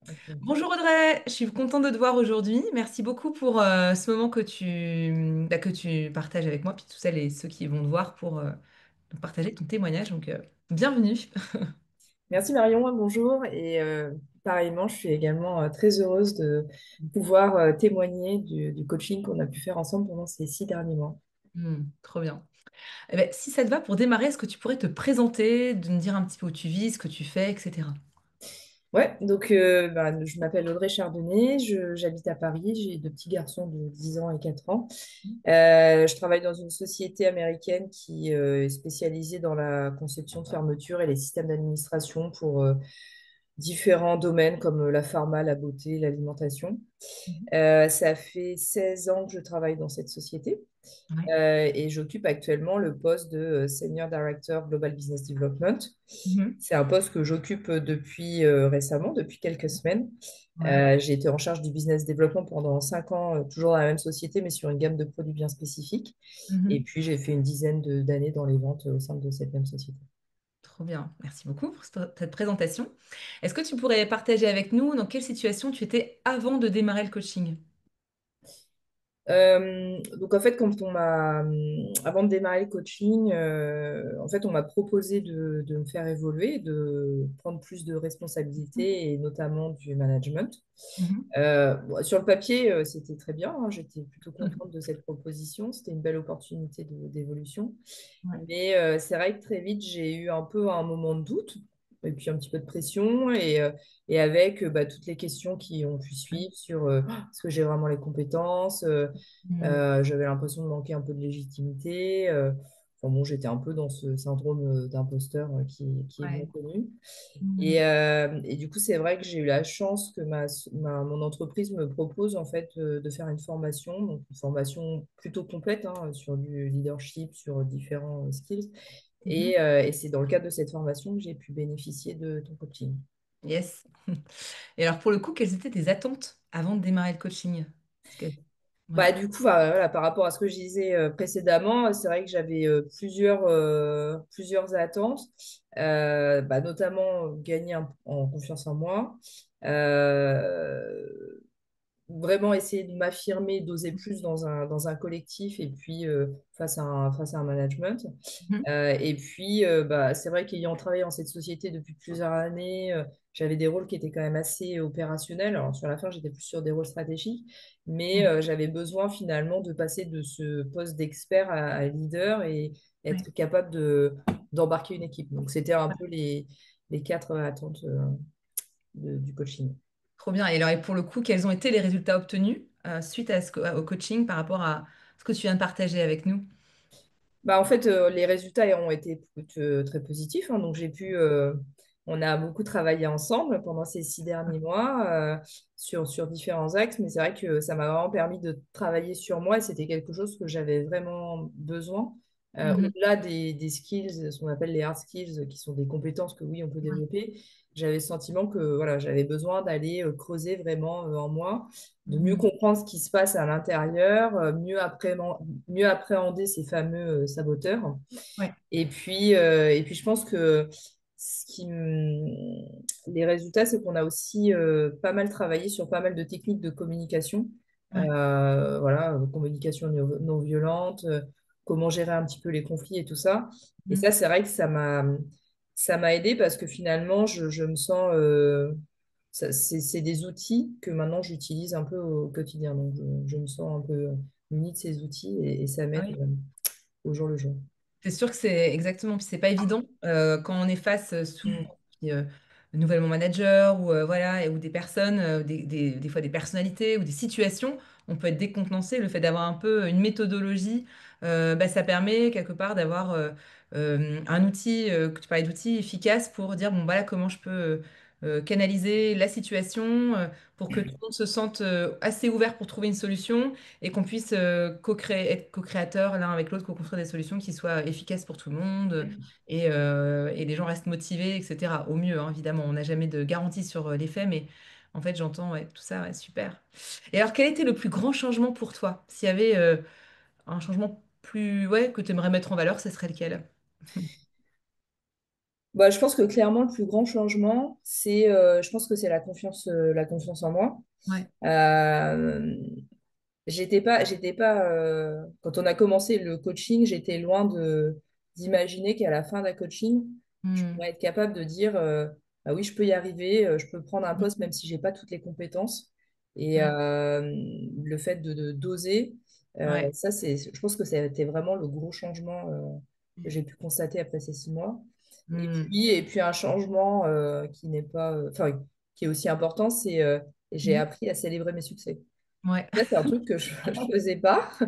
Ok. Bonjour Audrey, je suis contente de te voir aujourd'hui. Merci beaucoup pour ce moment que tu partages avec moi, puis tous celles et ceux qui vont te voir pour nous partager ton témoignage. Donc, bienvenue. Merci Marion, bonjour. Et pareillement, je suis également très heureuse de pouvoir témoigner du coaching qu'on a pu faire ensemble pendant ces 6 derniers mois. Trop bien. Eh ben, si ça te va, pour démarrer, est-ce que tu pourrais te présenter, de me dire un petit peu où tu vis, ce que tu fais, etc. Ouais, donc je m'appelle Audrey Chardonnay, j'habite à Paris, j'ai deux petits garçons de 10 ans et 4 ans. Je travaille dans une société américaine qui est spécialisée dans la conception de fermeture et les systèmes d'administration pour différents domaines comme la pharma, la beauté, l'alimentation. Mhm. Ça fait 16 ans que je travaille dans cette société Ouais. et j'occupe actuellement le poste de Senior Director Global Business Development. Mhm. C'est un poste que j'occupe depuis récemment, depuis quelques semaines. Ouais. J'ai été en charge du business development pendant 5 ans, toujours dans la même société, mais sur une gamme de produits bien spécifiques. Et Mhm. puis, j'ai fait une dizaine d'années dans les ventes au sein de cette même société. Trop bien. Merci beaucoup pour cette présentation. Est-ce que tu pourrais partager avec nous dans quelle situation tu étais avant de démarrer le coaching? Donc en fait, avant de démarrer le coaching, en fait, on m'a proposé de me faire évoluer, de prendre plus de responsabilités et notamment du management. Mhm. Bon, sur le papier, c'était très bien, hein, j'étais plutôt Mhm. contente de cette proposition. C'était une belle opportunité d'évolution. Ouais. Mais c'est vrai que très vite, j'ai eu un peu un moment de doute et puis un petit peu de pression. Et avec toutes les questions qui ont pu Ouais. suivre sur est-ce que j'ai vraiment les compétences, Mhm. j'avais l'impression de manquer un peu de légitimité. Enfin bon, j'étais un peu dans ce syndrome d'imposteur qui est bien Ouais. connu. Mhm. Et du coup, c'est vrai que j'ai eu la chance que mon entreprise me propose en fait de faire une formation, donc une formation plutôt complète hein, sur du leadership, sur différents skills. Mhm. Et c'est dans le cadre de cette formation que j'ai pu bénéficier de ton coaching. Yes. Et alors, pour le coup, quelles étaient tes attentes avant de démarrer le coaching? Parce que- Ouais. Du coup, voilà, par rapport à ce que je disais précédemment, c'est vrai que j'avais plusieurs attentes, notamment gagner en confiance en moi, euh, vraiment essayer de m'affirmer, d'oser plus dans un collectif et puis face à un management. Mhm. Et puis, c'est vrai qu'ayant travaillé dans cette société depuis plusieurs années, j'avais des rôles qui étaient quand même assez opérationnels. Alors, sur la fin, j'étais plus sur des rôles stratégiques, mais Mhm. j'avais besoin finalement de passer de ce poste d'expert à leader et Ouais. être capable d'embarquer une équipe. Donc, c'était un peu les quatre attentes du coaching. Trop bien. Et alors, et pour le coup, quels ont été les résultats obtenus suite à au coaching par rapport à ce que tu viens de partager avec nous? En fait, les résultats ont été très positifs, hein. Donc, on a beaucoup travaillé ensemble pendant ces 6 derniers mois sur différents axes, mais c'est vrai que ça m'a vraiment permis de travailler sur moi et c'était quelque chose que j'avais vraiment besoin. Mhm. Au-delà des skills, ce qu'on appelle les hard skills, qui sont des compétences que oui, on peut Ouais. développer, j'avais le sentiment que voilà, j'avais besoin d'aller creuser vraiment en moi, de mieux Mhm. comprendre ce qui se passe à l'intérieur, mieux appréhender ces fameux saboteurs. Ouais. Et puis, je pense que les résultats, c'est qu'on a aussi pas mal travaillé sur pas mal de techniques de communication. Ouais. Voilà, communication non violente, comment gérer un petit peu les conflits et tout ça. Et Mhm. ça, c'est vrai que ça m'a aidé parce que finalement, je me sens. C'est des outils que maintenant j'utilise un peu au quotidien. Donc, je me sens un peu munie de ces outils et ça Ah m'aide oui. au jour le jour. C'est sûr que c'est exactement, puis c'est pas évident quand on est face souvent nouvellement manager ou voilà ou des personnes, des fois des personnalités ou des situations, on peut être décontenancé. Le fait d'avoir un peu une méthodologie, ça permet quelque part d'avoir un outil que tu parlais d'outils efficace pour dire bon voilà comment je peux canaliser la situation pour que tout le monde se sente assez ouvert pour trouver une solution et qu'on puisse être co-créateur l'un avec l'autre, co-construire des solutions qui soient efficaces pour tout le monde et les gens restent motivés, etc. Au mieux, hein, évidemment, on n'a jamais de garantie sur les faits, mais en fait, j'entends ouais, tout ça, ouais, super. Et alors, quel était le plus grand changement pour toi? S'il y avait un changement plus, ouais, que tu aimerais mettre en valeur, ce serait lequel? Bah, je pense que clairement, le plus grand changement, je pense que c'est la confiance en moi. Ouais. Euh, quand on a commencé le coaching, j'étais loin d'imaginer qu'à la fin d'un coaching, je Hmm. pourrais être capable de dire, ah oui, je peux y arriver, je peux prendre un Hmm. poste même si j'ai pas toutes les compétences. Et Hmm. le fait d'oser, Ouais. ça, je pense que ça a été vraiment le gros changement que Hmm. j'ai pu constater après ces 6 mois. Hmm. Et puis un changement qui n'est pas, enfin, qui est aussi important, c'est j'ai Hmm. appris à célébrer mes succès. Ouais. Ça, c'est un truc que je ne faisais pas. Euh,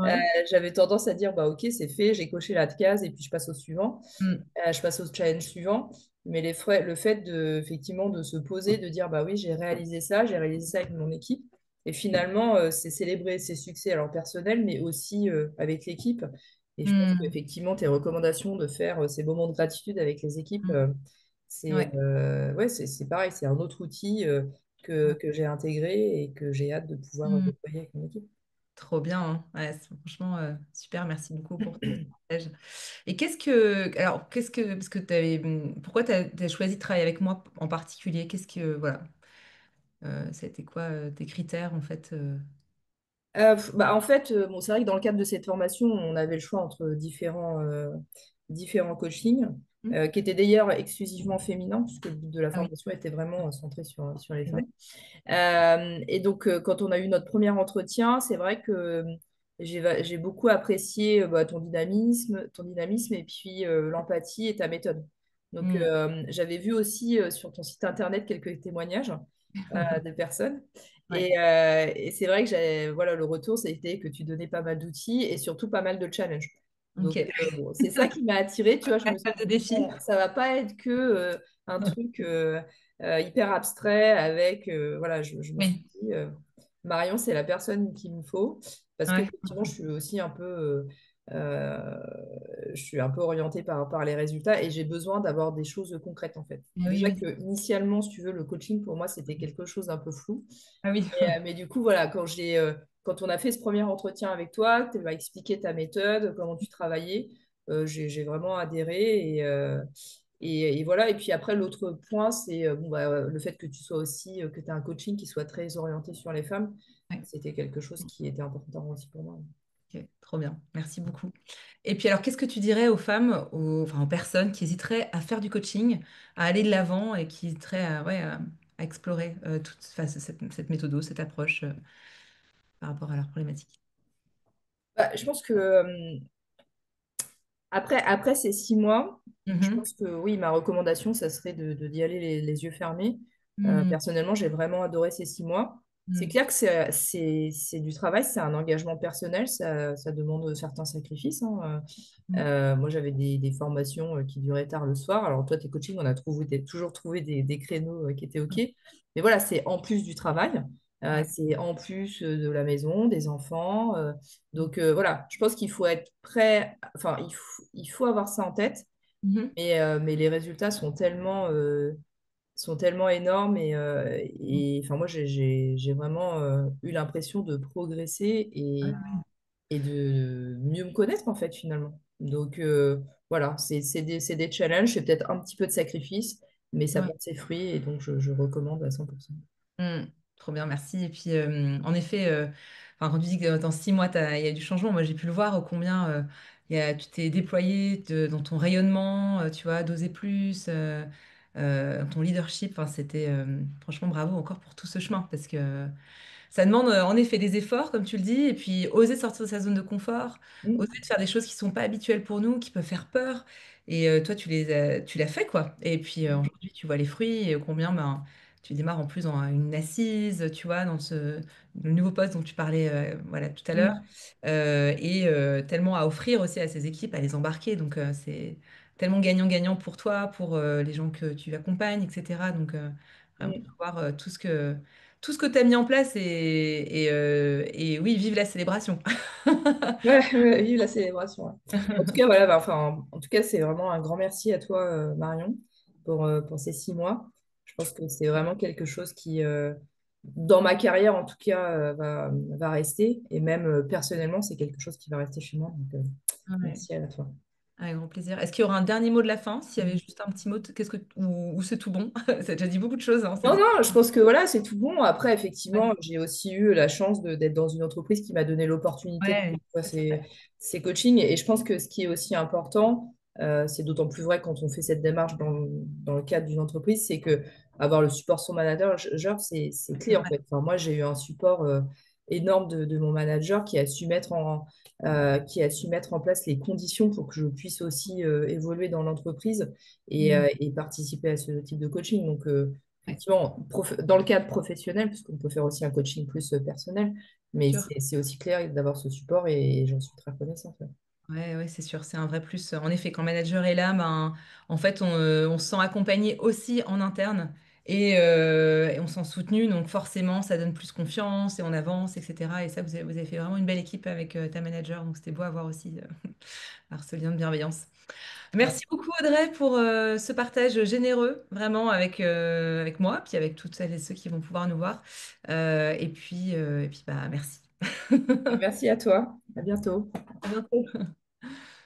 Ouais. J'avais tendance à dire, bah, OK, c'est fait, j'ai coché la case et puis je passe au suivant. Hmm. Je passe au challenge suivant. Mais le fait effectivement, de se poser, de dire, bah oui, j'ai réalisé ça avec mon équipe. Et finalement, c'est célébrer ses succès, alors personnels, mais aussi avec l'équipe. Et je pense Hmm. qu'effectivement, tes recommandations de faire ces moments de gratitude avec les équipes, Hmm. Ouais. ouais, c'est pareil, c'est un autre outil que j'ai intégré et que j'ai hâte de pouvoir Hmm. déployer avec mon équipe. Trop bien, hein. Ouais, franchement, super, merci beaucoup pour ton partage. Et parce que pourquoi tu as choisi de travailler avec moi en particulier? Voilà, ça a été quoi tes critères en fait Bah, en fait, bon, c'est vrai que dans le cadre de cette formation, on avait le choix entre différents coachings, Hmm. qui étaient d'ailleurs exclusivement féminins, puisque le but de la Ah oui, formation était vraiment centré sur les femmes. exact. Et donc, quand on a eu notre premier entretien, c'est vrai que j'ai beaucoup apprécié bah, ton dynamisme et puis l'empathie et ta méthode. Donc, Hmm. j'avais vu aussi sur ton site internet quelques témoignages de personnes. Ouais, Et c'est vrai que voilà, le retour, c'était que tu donnais pas mal d'outils et surtout pas mal de challenges. Donc, ok. bon, c'est ça qui m'a attirée. Tu vois, je me suis Pas de dit, défi. bon, ça va pas être que un truc hyper abstrait avec, voilà, je me suis Oui, dit, Marion, c'est la personne qu'il me faut parce ouais, qu'effectivement, je suis aussi euh, je suis un peu orientée par les résultats et j'ai besoin d'avoir des choses concrètes en fait. ah oui, Déjà oui. que initialement, si tu veux, le coaching pour moi, c'était quelque chose d'un peu flou. Ah oui. Mais du coup, voilà, quand on a fait ce premier entretien avec toi, tu m'as expliqué ta méthode, comment tu travaillais, j'ai vraiment adhéré et voilà. Et puis après, l'autre point, c'est bon, bah, le fait que tu sois aussi, que tu as un coaching qui soit très orienté sur les femmes. Ouais. C'était quelque chose qui était important aussi pour moi. Ok, trop bien, merci beaucoup. Et puis alors, qu'est-ce que tu dirais aux femmes, enfin aux personnes qui hésiteraient à faire du coaching, à aller de l'avant et qui hésiteraient ouais, à explorer enfin, cette méthode, cette approche par rapport à leur problématique? Bah, je pense que après ces 6 mois, je Mhm. pense que oui, ma recommandation, ça serait d'y aller les yeux fermés. Mhm. Personnellement, j'ai vraiment adoré ces 6 mois. C'est Mhm. clair que c'est du travail, c'est un engagement personnel, ça demande certains sacrifices, hein. Moi, j'avais des formations qui duraient tard le soir. Alors, toi, tes coachings, on a toujours trouvé des créneaux qui étaient OK. Mais voilà, c'est en plus du travail, Ouais. c'est en plus de la maison, des enfants. Donc, voilà, je pense qu'il faut être prêt, enfin, il faut avoir ça en tête. Mhm. Mais les résultats sont tellement énormes enfin moi j'ai vraiment eu l'impression de progresser et de mieux me connaître en fait finalement. Donc voilà, c'est des challenges, c'est peut-être un petit peu de sacrifice, mais ça Ouais. porte ses fruits et donc je recommande à 100%. Mm. Trop bien, merci. Et puis, en effet, enfin, quand tu dis que dans 6 mois, il y a du changement, moi j'ai pu le voir combien tu t'es déployé dans ton rayonnement, tu vois, d'oser plus, ton leadership. Enfin, c'était franchement bravo encore pour tout ce chemin parce que ça demande en effet des efforts, comme tu le dis, et puis oser sortir de sa zone de confort, Mm, oser de faire des choses qui sont pas habituelles pour nous, qui peuvent faire peur. Et toi, tu l'as fait, quoi. Et puis mm, aujourd'hui, tu vois les fruits et combien ben, tu démarres en plus dans une assise, tu vois, le nouveau poste dont tu parlais voilà, tout à l'heure. mm, Tellement à offrir aussi à ces équipes, à les embarquer. Donc c'est tellement gagnant-gagnant pour toi, pour les gens que tu accompagnes, etc. Donc vraiment mm. voir tout ce que tu as mis en place et oui, vive la célébration. Ouais, ouais, vive la célébration. Ouais. En tout cas, voilà, bah, enfin, en tout cas, c'est vraiment un grand merci à toi, Marion, pour ces 6 mois. Je pense que c'est vraiment quelque chose qui, dans ma carrière, en tout cas, va rester. Et même personnellement, c'est quelque chose qui va rester chez moi. Donc, Ouais. merci à toi. Avec grand plaisir. Est-ce qu'il y aura un dernier mot de la fin? S'il y avait juste un petit mot, qu'est-ce que ou c'est tout bon? Ça a déjà dit beaucoup de choses, hein, Non, non, je pense que voilà, c'est tout bon. Après, effectivement, Ouais, j'ai aussi eu la chance d'être dans une entreprise qui m'a donné l'opportunité de ouais, faire ça, c'est vrai. ces coachings. Et je pense que ce qui est aussi important, c'est d'autant plus vrai quand on fait cette démarche dans le cadre d'une entreprise, c'est que avoir le support de son manager, genre, c'est C'est clé en vrai. fait. Enfin, moi, j'ai eu un support énorme de mon manager qui a su mettre en place les conditions pour que je puisse aussi évoluer dans l'entreprise Mm. et participer à ce type de coaching. Donc, Ouais, effectivement, dans le cadre professionnel, puisqu'on peut faire aussi un coaching plus personnel, mais sûr. c'est aussi clair d'avoir ce support et j'en suis très reconnaissante. Ouais. Ouais, ouais, c'est sûr, c'est un vrai plus. En effet, quand le manager est là, ben, en fait, on se sent accompagné aussi en interne et on se sent soutenu. Donc forcément, ça donne plus confiance et on avance, etc. Et ça, vous avez fait vraiment une belle équipe avec ta manager. Donc c'était beau à voir aussi par ce lien de bienveillance. Ouais. Merci beaucoup Audrey pour ce partage généreux, vraiment avec moi, puis avec toutes celles et ceux qui vont pouvoir nous voir. Et puis bah, merci. Merci à toi. À bientôt. À bientôt.